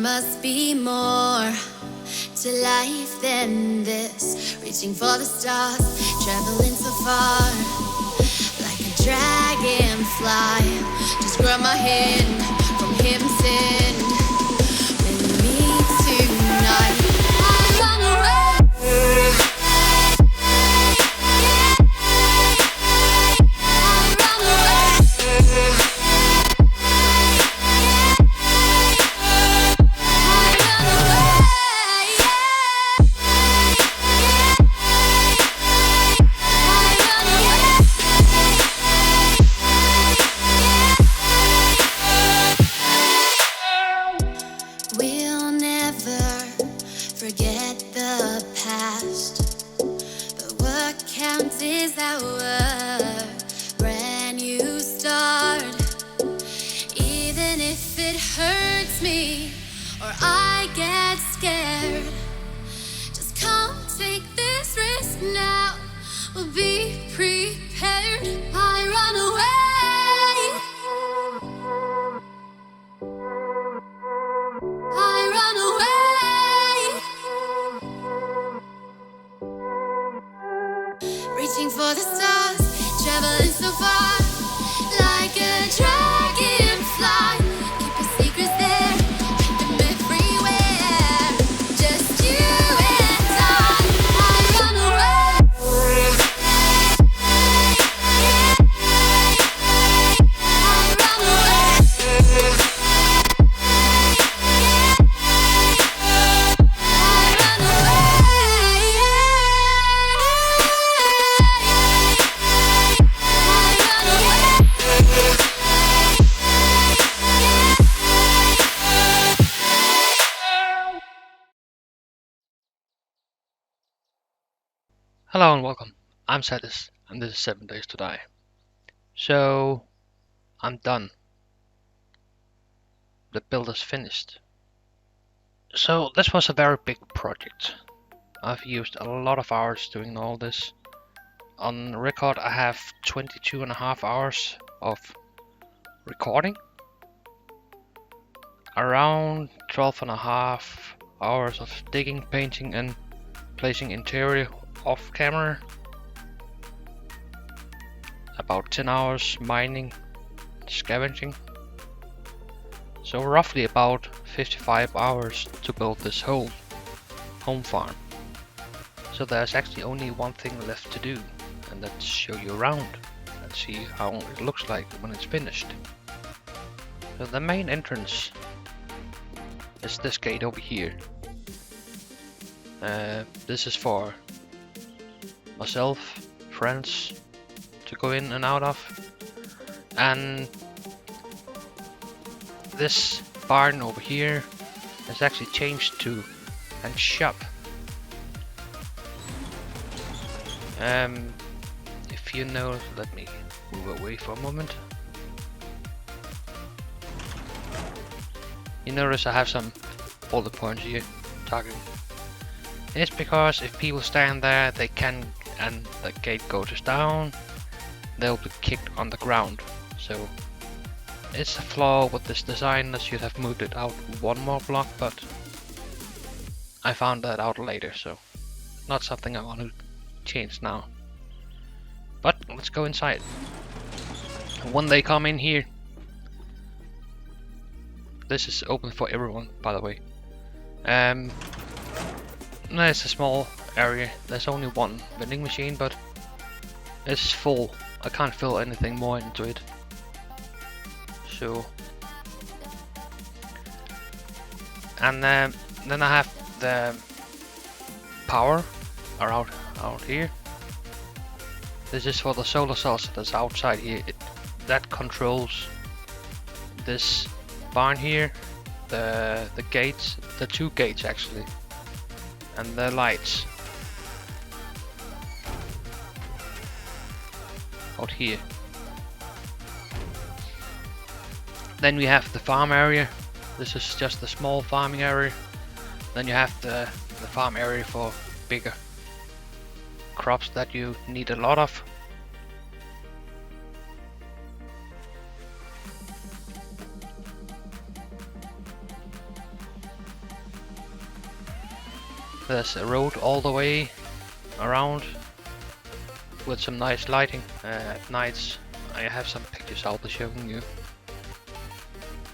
must be more to life than this. Reaching for the stars, traveling so far, like a dragonfly. Just grab my hand from heaven sent. With me tonight, I run away. Reaching for the stars, traveling so far, like a dragonfly. Keep your secrets there, hide them everywhere. Just you and I run away. I run away. Hello and welcome. I'm Sadis and this is 7 Days to Die. So, I'm done. The build is finished. So, this was a very big project. I've used a lot of hours doing all this. On record I have 22.5 hours of recording. Around 12.5 hours of digging, painting and placing interior off camera, about 10 hours mining, scavenging, so roughly about 55 hours to build this whole home farm. So there's actually only one thing left to do, and that's show you around and see how it looks like when it's finished. So the main entrance is this gate over here. This is for myself, friends to go in and out of, and this barn over here has actually changed to a shop. If you know, let me move away for a moment. You notice I have some bullet points here targeting. It's because if people stand there, they can, and the gate goes down, they'll be kicked on the ground. So it's a flaw with this design. I should have moved it out one more block, but I found that out later, so not something I want to change now. But let's go inside. When they come in here, this is open for everyone, by the way. It's a small area. There's only one vending machine, but it's full. I can't fill anything more into it. So, and then I have the power out here. This is for the solar cells that's outside here. That controls this barn here, the gates, the two gates actually, and the lights out here. Then we have the farm area. This is just the small farming area. Then you have the farm area for bigger crops that you need a lot of. There's a road all the way around with some nice lighting at nights. I have some pictures I'll be showing you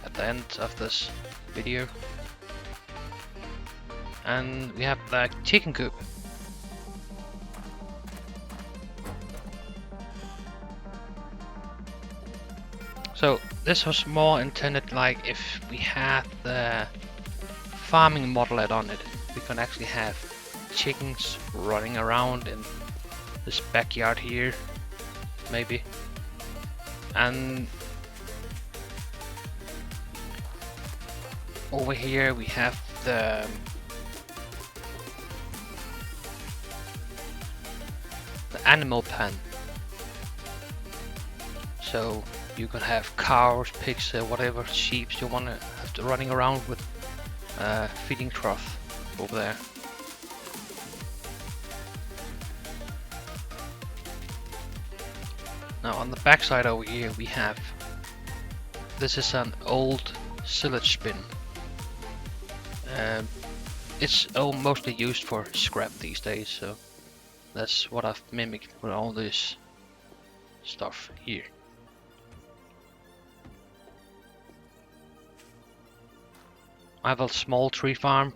at the end of this video. And we have the chicken coop. So this was more intended like if we had the farming model on it, we can actually have chickens running around in this backyard here, maybe. And over here we have the animal pen. So you can have cows, pigs, whatever, sheep you want to have to running around with feeding trough over there. Now on the back side over here we have, this is an old silage bin. It's mostly used for scrap these days, so that's what I've mimicked with all this stuff here. I have a small tree farm,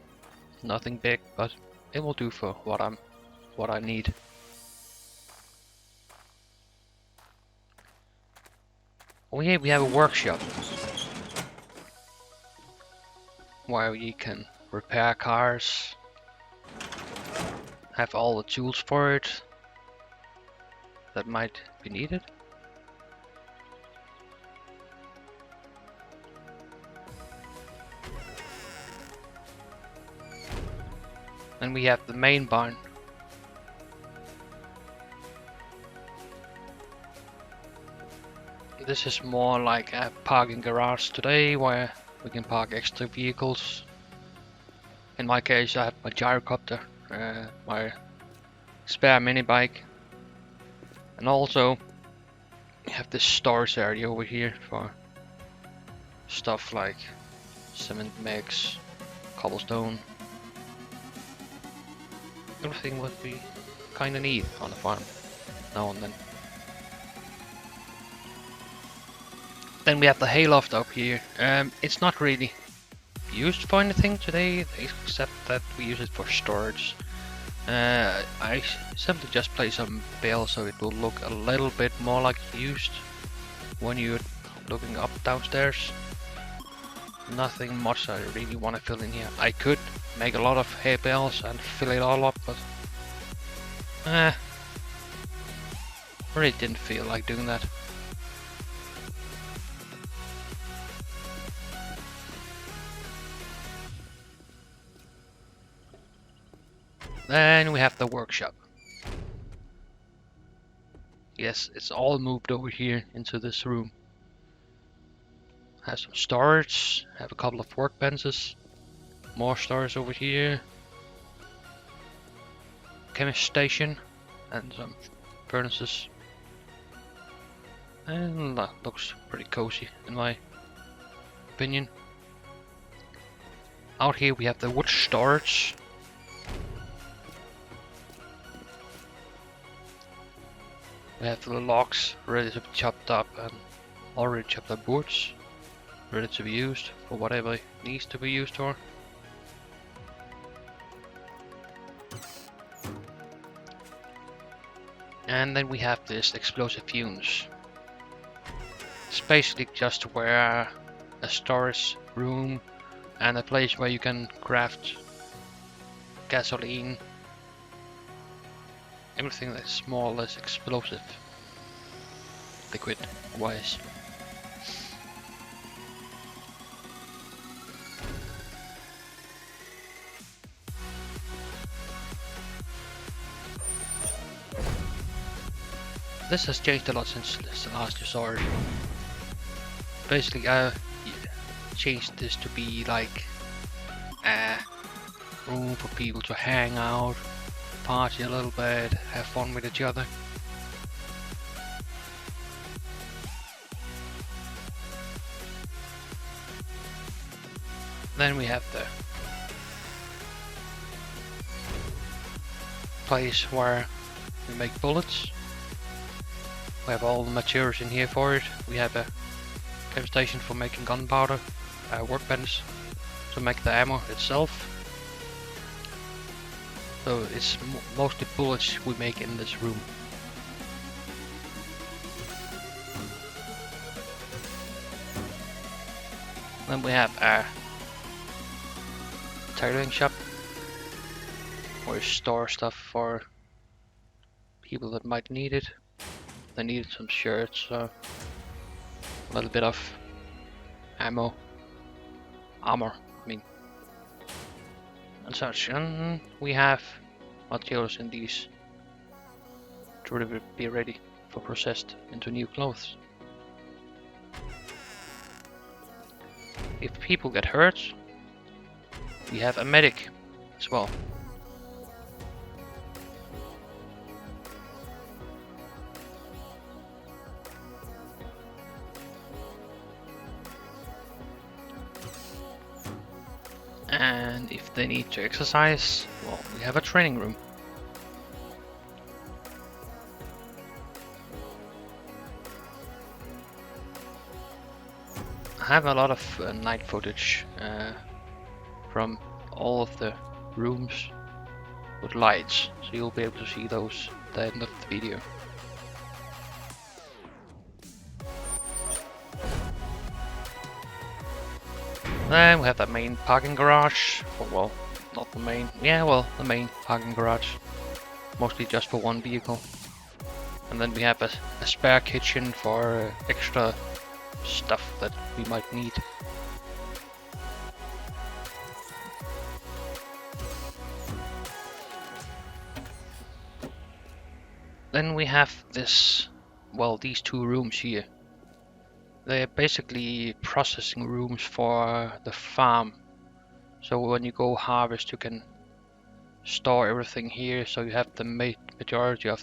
nothing big, but it will do for what I need. Over here we have a workshop where you can repair cars, have all the tools for it that might be needed. And we have the main barn. This is more like a parking garage today where we can park extra vehicles. In my case I have my gyrocopter, my spare mini bike, and also we have this storage area over here for stuff like cement mix, cobblestone, everything what we kinda need on the farm now and then. Then we have the hayloft up here. It's not really used for anything today, except that we use it for storage. I simply just place some bales so it will look a little bit more like used when you're looking up downstairs. Nothing much I really want to fill in here. I could make a lot of hay bales and fill it all up, but really didn't feel like doing that. Then we have the workshop. Yes, it's all moved over here into this room. Has some storage, have a couple of workbenches, more storage over here, chemist station, and some furnaces. And that looks pretty cozy in my opinion. Out here we have the wood storage. We have the logs ready to be chopped up and already chopped up woods ready to be used for whatever it needs to be used for. And then we have this explosive fumes. It's basically just where a storage room and a place where you can craft gasoline, everything that's more or less explosive liquid wise. This has changed a lot since the last you saw it. Basically I changed this to be like a room for people to hang out, party a little bit, have fun with each other. Then we have the place where we make bullets. We have all the materials in here for it. We have a chem station for making gunpowder, a workbench to make the ammo itself. So it's mostly bullets we make in this room. Then we have a tailoring shop where we store stuff for people that might need it. They needed some shirts, a little bit of armor, I mean, and such. And we have materials in these to be ready for processed into new clothes. If people get hurt, we have a medic as well. And if they need to exercise, well, we have a training room. I have a lot of night footage from all of the rooms with lights, so you'll be able to see those at the end of the video. Then we have the main parking garage, well, not the main, the main parking garage, mostly just for one vehicle. And then we have a spare kitchen for extra stuff that we might need. Then we have this, these two rooms here. They're basically processing rooms for the farm. So when you go harvest, you can store everything here. So you have the majority of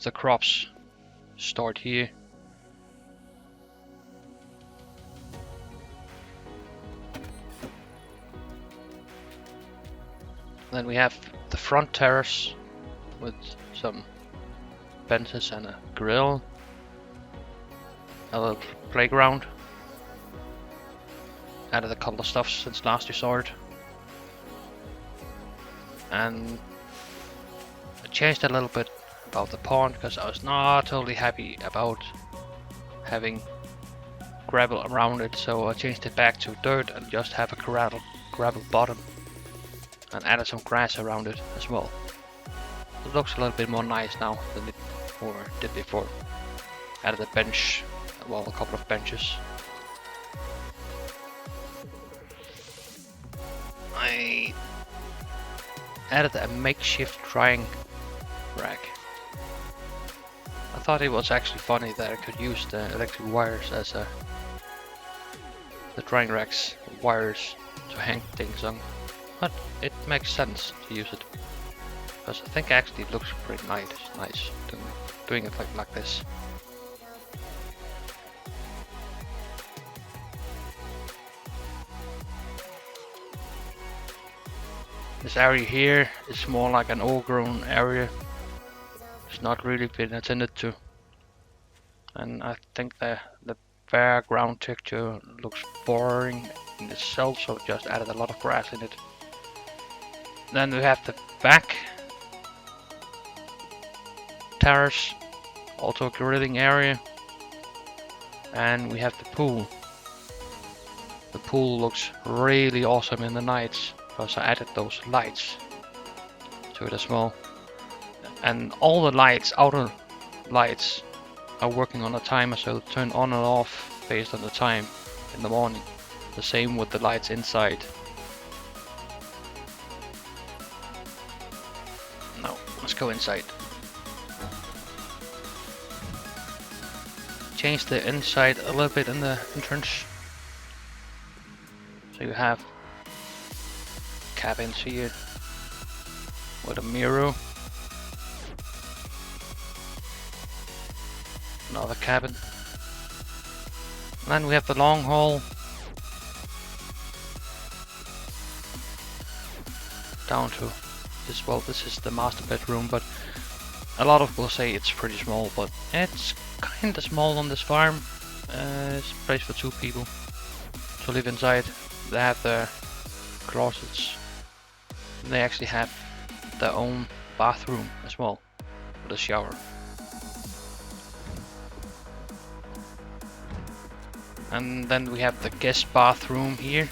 the crops stored here. Then we have the front terrace with some benches and a grill. A little playground. Added a couple of stuff since last we saw it. And I changed a little bit about the pond because I was not totally happy about having gravel around it, so I changed it back to dirt and just have a gravel bottom and added some grass around it as well. It looks a little bit more nice now than it did before. Added a bench, a couple of benches. I added a makeshift drying rack. I thought it was actually funny that I could use the electric wires as the drying rack's wires to hang things on, but it makes sense to use it because I think actually it looks pretty nice doing it like this. This area here is more like an overgrown area. It's not really been attended to, and I think the bare ground texture looks boring in itself, so just added a lot of grass in it. Then we have the back terrace, also a grilling area, and we have the pool. The pool looks really awesome in the nights because I added those lights to it as well. And all the lights, outer lights, are working on a timer, so turn on and off based on the time in the morning. The same with the lights inside. Now, let's go inside. Change the inside a little bit in the entrance. So you have cabins here with a mirror. Another cabin. And then we have the long hall down to this is the master bedroom, but a lot of people say it's pretty small, but it's kinda small on this farm. It's a place for 2 people to live inside. They have their closets. And they actually have their own bathroom as well, with a shower. And then we have the guest bathroom here.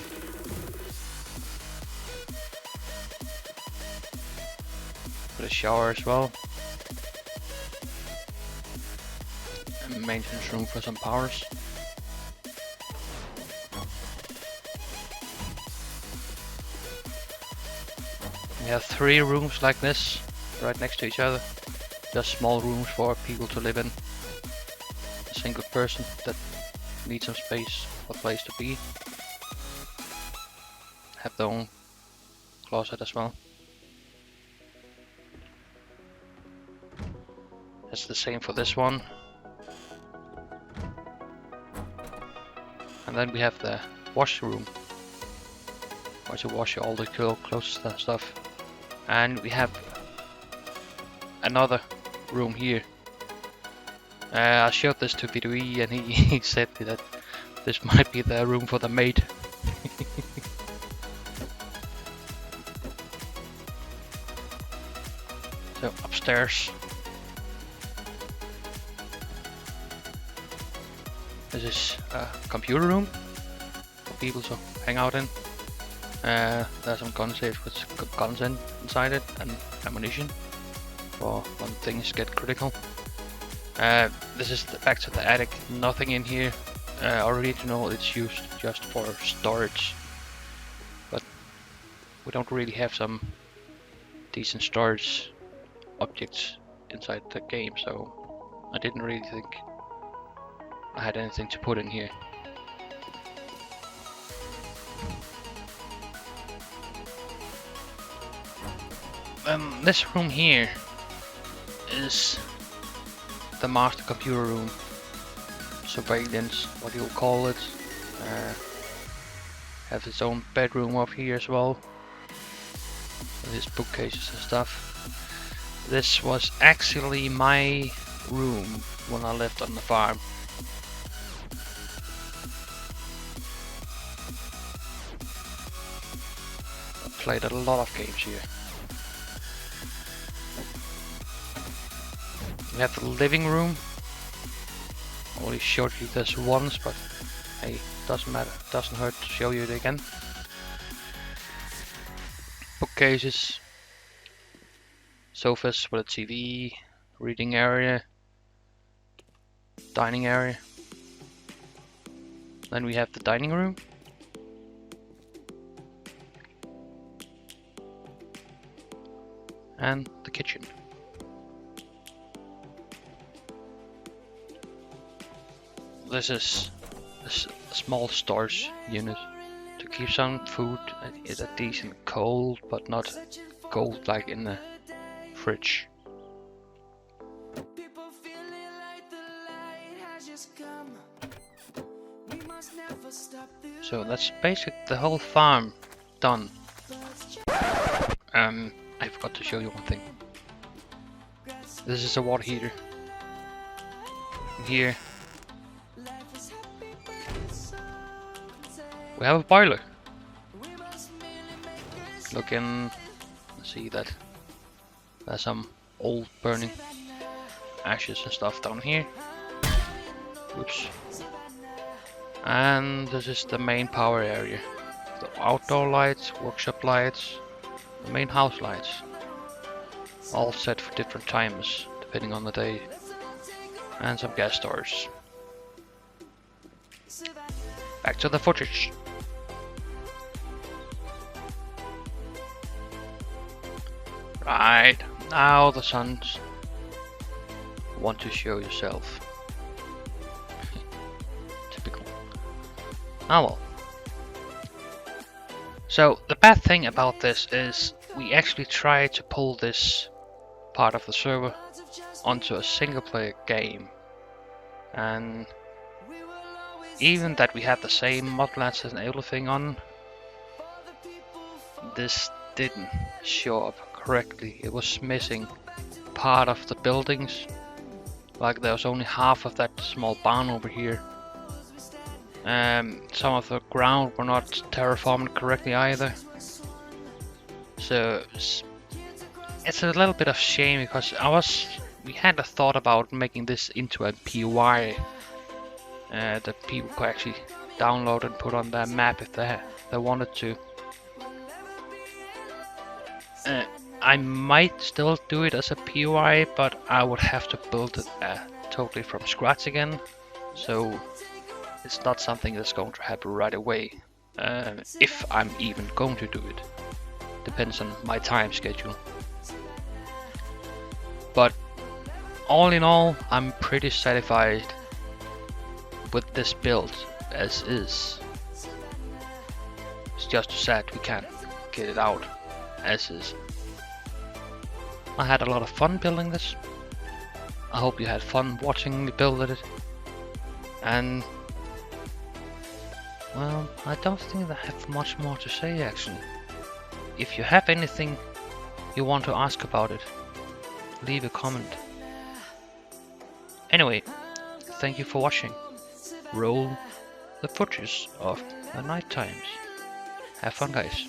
With a shower as well. And maintenance room for some powers. We have 3 rooms like this, right next to each other. Just small rooms for people to live in. A single person that needs some space or place to be. Have their own closet as well. That's the same for this one. And then we have the washroom, where you wash all the clothes and stuff. And we have another room here. I showed this to Vedui and he said that this might be the room for the maid. So upstairs. This is a computer room for people to hang out in. There's some gun safes with guns inside it and ammunition for when things get critical. This is back to the attic. Nothing in here. Original, it's used just for storage, but we don't really have some decent storage objects inside the game, so I didn't really think I had anything to put in here. This room here is the master computer room, surveillance, what you'll call it. Has its own bedroom up here as well, with its bookcases and stuff. This was actually my room when I lived on the farm. I played a lot of games here. We have the living room. Only showed you this once, but hey, doesn't matter. Doesn't hurt to show you it again. Bookcases, sofas with a TV, reading area, dining area. Then we have the dining room. And the kitchen. This is a small storage unit to keep some food at a decent cold, but not cold like in the fridge. So that's basically the whole farm done. I forgot to show you one thing. This is a water heater. Here we have a boiler. Look in, see that there's some old burning ashes and stuff down here. Oops. And this is the main power area. The outdoor lights, workshop lights, the main house lights. All set for different times, depending on the day. And some gas storage. Back to the footage. Right, now the sons want to show yourself. Typical. Ah well. So the bad thing about this is we actually tried to pull this part of the server onto a single player game, and even that we had the same modlets and everything on, this didn't show up correctly, it was missing part of the buildings. Like there was only half of that small barn over here. Some of the ground were not terraformed correctly either. So it's a little bit of shame because we had a thought about making this into a PY that people could actually download and put on their map if they wanted to. I might still do it as a PY, but I would have to build it totally from scratch again. So it's not something that's going to happen right away, if I'm even going to do it. Depends on my time schedule. But all in all, I'm pretty satisfied with this build as is. It's just sad we can't get it out as is. I had a lot of fun building this. I hope you had fun watching me build it. And well, I don't think I have much more to say actually. If you have anything you want to ask about it, leave a comment. Anyway, thank you for watching. Roll the footage of the night times. Have fun, guys.